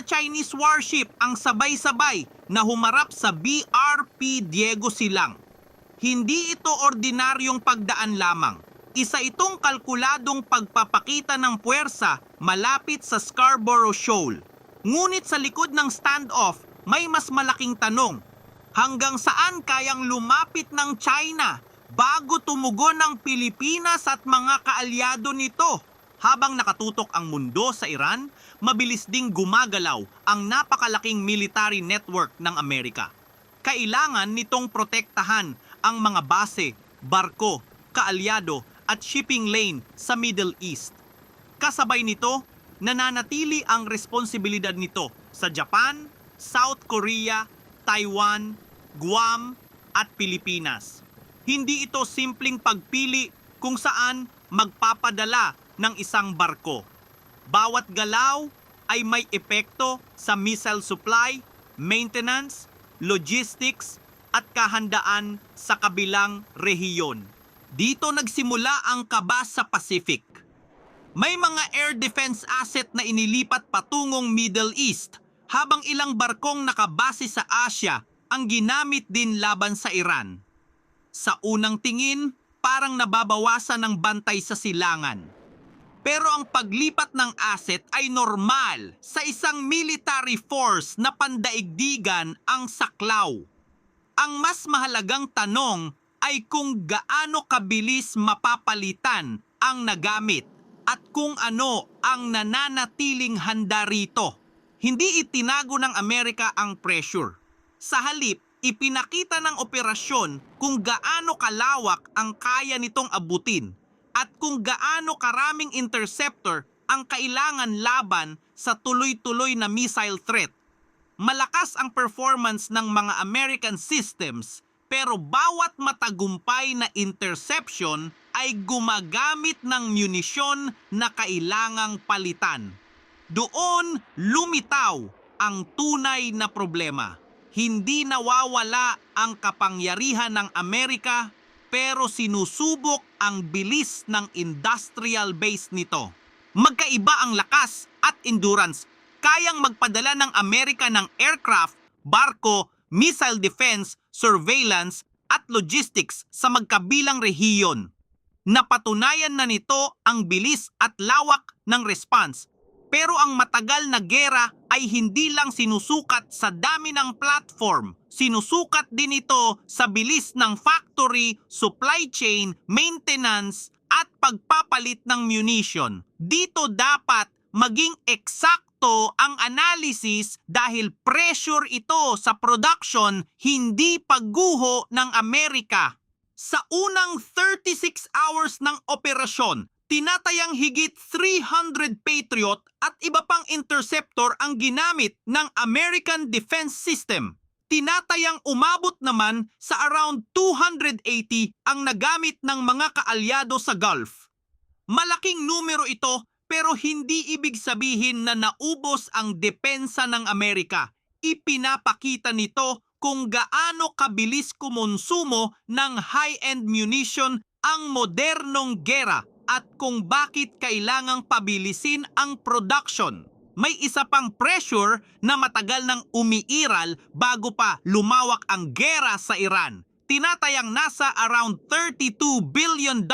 Chinese warship ang sabay-sabay na humarap sa BRP Diego Silang. Hindi ito ordinaryong pagdaan lamang. Isa itong kalkuladong pagpapakita ng puwersa malapit sa Scarborough Shoal. Ngunit sa likod ng standoff, may mas malaking tanong. Hanggang saan kayang lumapit ng China bago tumugon ng Pilipinas at mga kaalyado nito? Habang nakatutok ang mundo sa Iran, mabilis ding gumagalaw ang napakalaking military network ng Amerika. Kailangan nitong protektahan ang mga base, barko, kaalyado at shipping lane sa Middle East. Kasabay nito, nananatili ang responsibilidad nito sa Japan, South Korea, Taiwan, Guam at Pilipinas. Hindi ito simpleng pagpili kung saan magpapadala ng isang barko. Bawat galaw ay may epekto sa missile supply, maintenance, logistics at kahandaan sa kabilang rehiyon. Dito nagsimula ang kaba sa Pacific. May mga air defense asset na inilipat patungong Middle East, habang ilang barkong nakabase sa Asia ang ginamit din laban sa Iran. Sa unang tingin, parang nababawasan ng bantay sa silangan. Pero ang paglipat ng asset ay normal sa isang military force na pandaigdigan ang saklaw. Ang mas mahalagang tanong ay kung gaano kabilis mapapalitan ang nagamit at kung ano ang nananatiling handa rito. Hindi itinago ng Amerika ang pressure. Sa halip, ipinakita ng operasyon kung gaano kalawak ang kaya nitong abutin at kung gaano karaming interceptor ang kailangan laban sa tuloy-tuloy na missile threat. Malakas ang performance ng mga American systems, pero bawat matagumpay na interception ay gumagamit ng munisyon na kailangang palitan. Doon lumitaw ang tunay na problema. Hindi nawawala ang kapangyarihan ng Amerika, pero sinusubok ang bilis ng industrial base nito. Magkaiba ang lakas at endurance. Kayang magpadala ng Amerika ng aircraft, barko, missile defense, surveillance at logistics sa magkabilang rehiyon. Napatunayan na nito ang bilis at lawak ng response. Pero ang matagal na gera ay hindi lang sinusukat sa dami ng platform. Sinusukat din ito sa bilis ng factory, supply chain, maintenance at pagpapalit ng munition. Dito dapat maging eksakto ang analysis dahil pressure ito sa production, hindi pagguho ng Amerika. Sa unang 36 hours ng operasyon, tinatayang higit 300 Patriot at iba pang interceptor ang ginamit ng American Defense System. Tinatayang umabot naman sa around 280 ang nagamit ng mga kaalyado sa Gulf. Malaking numero ito, pero hindi ibig sabihin na naubos ang depensa ng Amerika. Ipinapakita nito kung gaano kabilis kumonsumo ng high-end munition ang modernong gera at kung bakit kailangang pabilisin ang production. May isa pang pressure na matagal nang umiiral bago pa lumawak ang gera sa Iran. Tinatayang nasa around $32 billion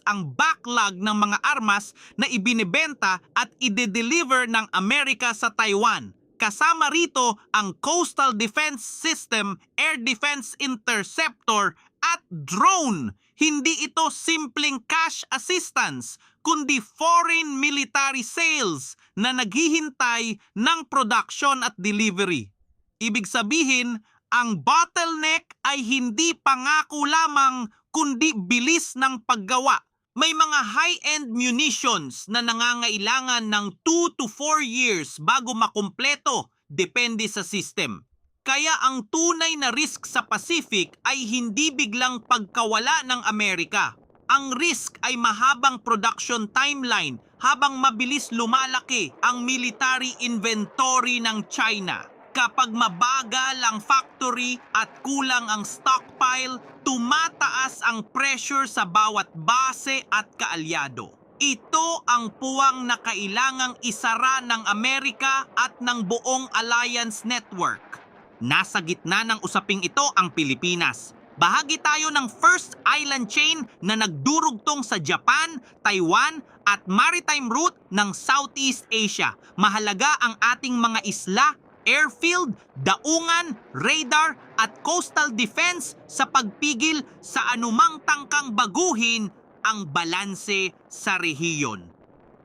ang backlog ng mga armas na ibinibenta at ide-deliver ng Amerika sa Taiwan. Kasama rito ang Coastal Defense System, Air Defense Interceptor at drone. Hindi ito simpleng cash assistance, kundi foreign military sales na naghihintay ng production at delivery. Ibig sabihin, ang bottleneck ay hindi pangako lamang kundi bilis ng paggawa. May mga high-end munitions na nangangailangan ng 2 to 4 years bago makumpleto, depende sa system. Kaya ang tunay na risk sa Pacific ay hindi biglang pagkawala ng Amerika. Ang risk ay mahabang production timeline habang mabilis lumalaki ang military inventory ng China. Kapag mabagal ang factory at kulang ang stockpile, tumataas ang pressure sa bawat base at kaalyado. Ito ang puwang na kailangang isara ng Amerika at ng buong alliance network. Nasa gitna ng usaping ito ang Pilipinas. Bahagi tayo ng first island chain na nagdurugtong sa Japan, Taiwan at maritime route ng Southeast Asia. Mahalaga ang ating mga isla, airfield, daungan, radar at coastal defense sa pagpigil sa anumang tangkang baguhin ang balanse sa rehiyon.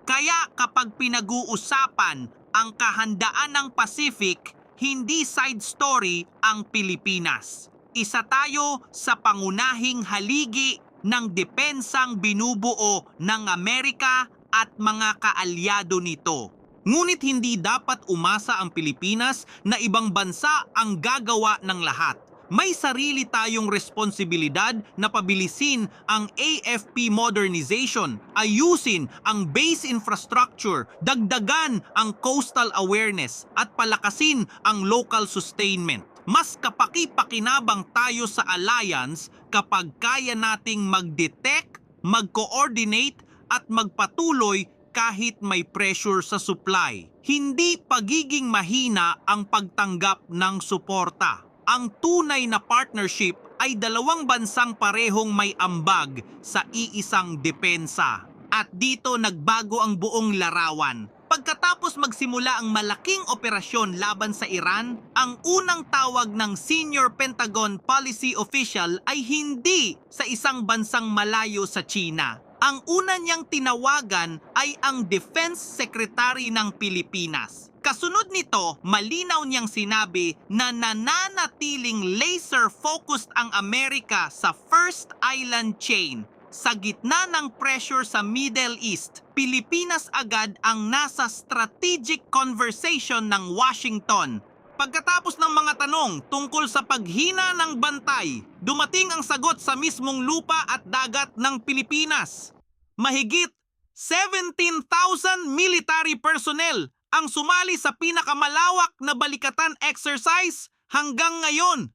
Kaya kapag pinag-uusapan ang kahandaan ng Pacific, hindi side story ang Pilipinas. Isa tayo sa pangunahing haligi ng depensang binubuo ng Amerika at mga kaalyado nito. Ngunit hindi dapat umasa ang Pilipinas na ibang bansa ang gagawa ng lahat. May sarili tayong responsibilidad na pabilisin ang AFP modernization, ayusin ang base infrastructure, dagdagan ang coastal awareness at palakasin ang local sustainment. Mas kapaki-pakinabang tayo sa alliance kapag kaya nating mag-detect, mag-coordinate at magpatuloy kahit may pressure sa supply. Hindi pagiging mahina ang pagtanggap ng suporta. Ang tunay na partnership ay dalawang bansang parehong may ambag sa iisang depensa. At dito nagbago ang buong larawan. Pagkatapos magsimula ang malaking operasyon laban sa Iran, ang unang tawag ng senior Pentagon policy official ay hindi sa isang bansang malayo sa China. Ang una niyang tinawagan ay ang Defense Secretary ng Pilipinas. Kasunod nito, malinaw niyang sinabi na nananatiling laser-focused ang Amerika sa First Island Chain. Sa gitna ng pressure sa Middle East, Pilipinas agad ang nasa strategic conversation ng Washington. Pagkatapos ng mga tanong tungkol sa paghina ng bantay, dumating ang sagot sa mismong lupa at dagat ng Pilipinas. Mahigit 17,000 military personnel ang sumali sa pinakamalawak na balikatan exercise hanggang ngayon.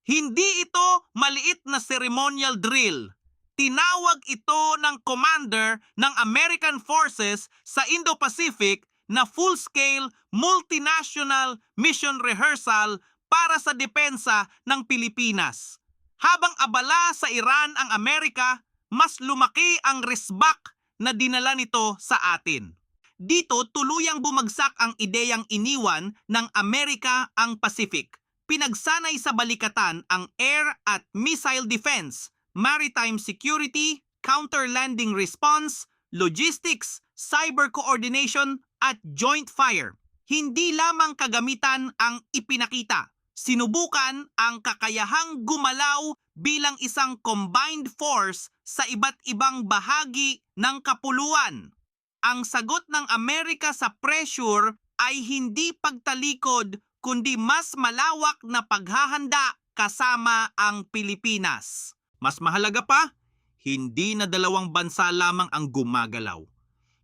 Hindi ito maliit na ceremonial drill. Tinawag ito ng commander ng American Forces sa Indo-Pacific na full-scale multinational mission rehearsal para sa depensa ng Pilipinas. Habang abala sa Iran ang Amerika, mas lumaki ang resbak na dinala nito sa atin. Dito tuluyang bumagsak ang ideyang iniwan ng Amerika ang Pacific. Pinagsanay sa balikatan ang air at missile defense, maritime security, counter-landing response, logistics, cyber coordination at joint fire. Hindi lamang kagamitan ang ipinakita. Sinubukan ang kakayahang gumalaw bilang isang combined force sa iba't ibang bahagi ng kapuluan. Ang sagot ng Amerika sa pressure ay hindi pagtalikod kundi mas malawak na paghahanda kasama ang Pilipinas. Mas mahalaga pa, hindi na dalawang bansa lamang ang gumagalaw.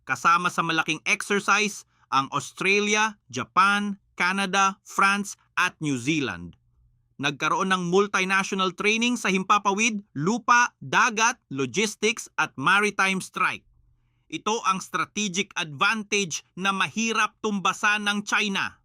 Kasama sa malaking exercise ang Australia, Japan, Canada, France at New Zealand. Nagkaroon ng multinational training sa himpapawid, lupa, dagat, logistics at maritime strike. Ito ang strategic advantage na mahirap tumbasan ng China.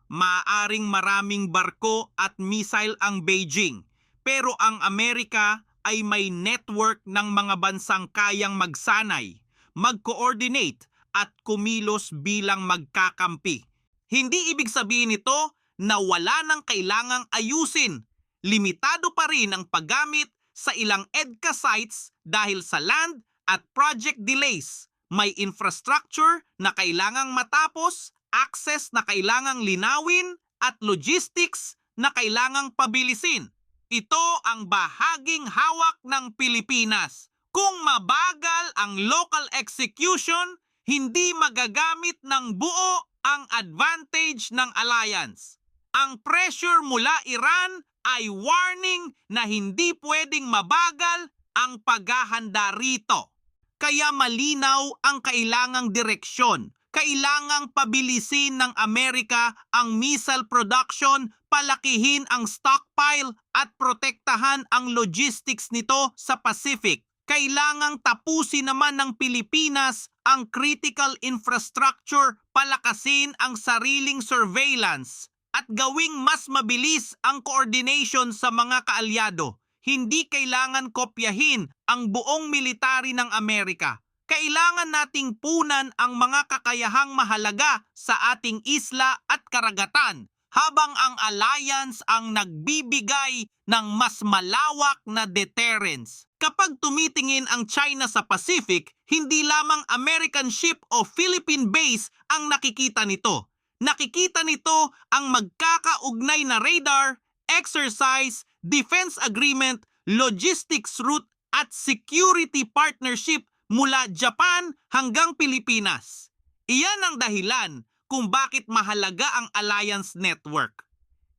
Maaring maraming barko at missile ang Beijing, pero ang Amerika ay may network ng mga bansang kayang magsanay, mag-coordinate at kumilos bilang magkakampi. Hindi ibig sabihin nito na wala nang kailangang ayusin. Limitado pa rin ang paggamit sa ilang EDCA sites dahil sa land at project delays. May infrastructure na kailangang matapos, access na kailangang linawin, at logistics na kailangang pabilisin. Ito ang bahaging hawak ng Pilipinas. Kung mabagal ang local execution, hindi magagamit ng buo ang advantage ng alliance. Ang pressure mula Iran ay warning na hindi pwedeng mabagal ang paghahanda rito. Kaya malinaw ang kailangang direksyon. Kailangang pabilisin ng Amerika ang missile production, palakihin ang stockpile at protektahan ang logistics nito sa Pacific. kailangang tapusin naman ng Pilipinas ang critical infrastructure, palakasin ang sariling surveillance, at gawing mas mabilis ang coordination sa mga kaalyado. Hindi kailangan kopyahin ang buong military ng Amerika. Kailangan nating punan ang mga kakayahang mahalaga sa ating isla at karagatan, habang ang alliance ang nagbibigay ng mas malawak na deterrence. Kapag tumitingin ang China sa Pacific, hindi lamang American ship o Philippine base ang nakikita nito. Nakikita nito ang magkakaugnay na radar, exercise, defense agreement, logistics route at security partnership mula Japan hanggang Pilipinas. Iyan ang dahilan kung bakit mahalaga ang alliance network.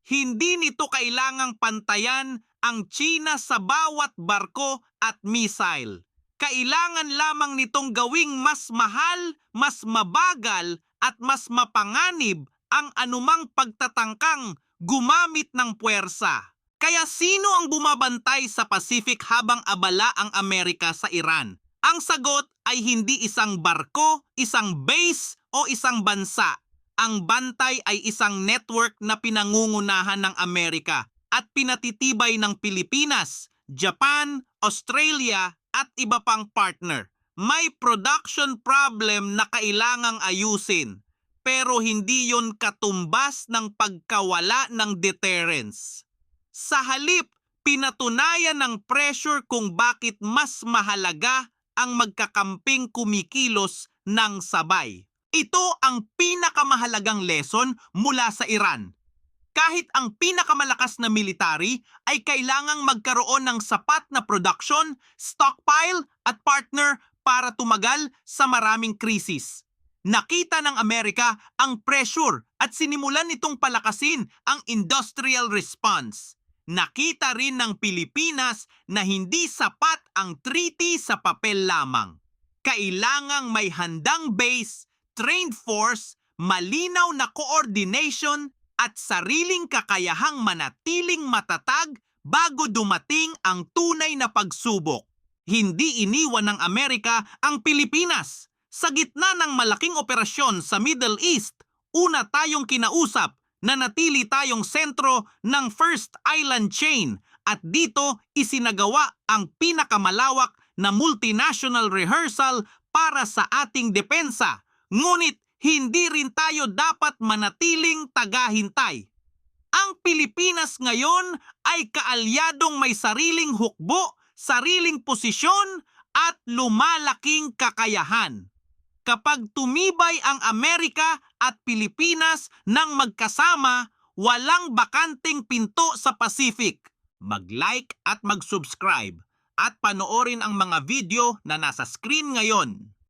Hindi nito kailangang pantayan ang China sa bawat barko at missile. Kailangan lamang nitong gawing mas mahal, mas mabagal at mas mapanganib ang anumang pagtatangkang gumamit ng puwersa. Kaya sino ang bumabantay sa Pacific habang abala ang Amerika sa Iran? Ang sagot ay hindi isang barko, isang base o isang bansa. Ang bantay ay isang network na pinangungunahan ng Amerika at pinatitibay ng Pilipinas, Japan, Australia at iba pang partner. May production problem na kailangang ayusin, pero hindi yon katumbas ng pagkawala ng deterrence. Sa halip, pinatunayan ng pressure kung bakit mas mahalaga ang magkakamping kumikilos ng sabay. Ito ang pinakamahalagang lesson mula sa Iran. Kahit ang pinakamalakas na military ay kailangang magkaroon ng sapat na production, stockpile at partner para tumagal sa maraming krisis. Nakita ng Amerika ang pressure at sinimulan nitong palakasin ang industrial response. Nakita rin ng Pilipinas na hindi sapat ang treaty sa papel lamang. Kailangang may handang base, trained force, malinaw na coordination at sariling kakayahang manatiling matatag bago dumating ang tunay na pagsubok. Hindi iniwan ng Amerika ang Pilipinas. Sa gitna ng malaking operasyon sa Middle East, una tayong kinausap, nanatili tayong sentro ng First Island Chain at dito isinagawa ang pinakamalawak na multinational rehearsal para sa ating depensa. Ngunit hindi rin tayo dapat manatiling tagahintay. Ang Pilipinas ngayon ay kaalyadong may sariling hukbo, sariling posisyon at lumalaking kakayahan. Kapag tumibay ang Amerika at Pilipinas nang magkasama, walang bakanting pinto sa Pacific. Mag-like at mag-subscribe at panoorin ang mga video na nasa screen ngayon.